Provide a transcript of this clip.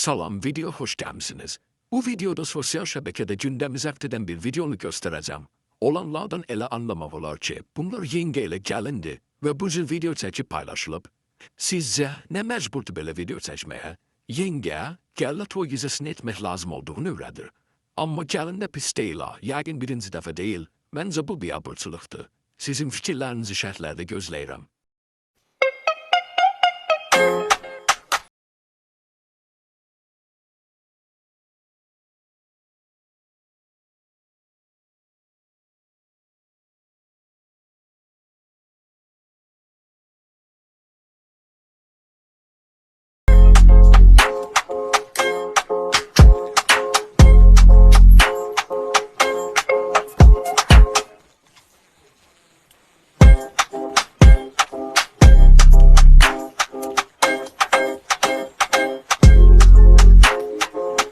Salam, video hoş gelmişsiniz. Bu videoda sosyal şebekede gündem zapt bir videonu göstereceğim. Olanlardan ele anlamalılar ki bunlar yengeyle gelindi ve bu tür video seçip paylaşılıp sizce ne mecburdu böyle video seçmeye? Yenge, gellet o yüzesini etmek lazım olduğunu öğrendir. Ama gelin de pis değil ha, yakin birinci defa değil. Bence bu bir abartılıktı. Sizin fikirlerinizi şerhlerde gözlerim.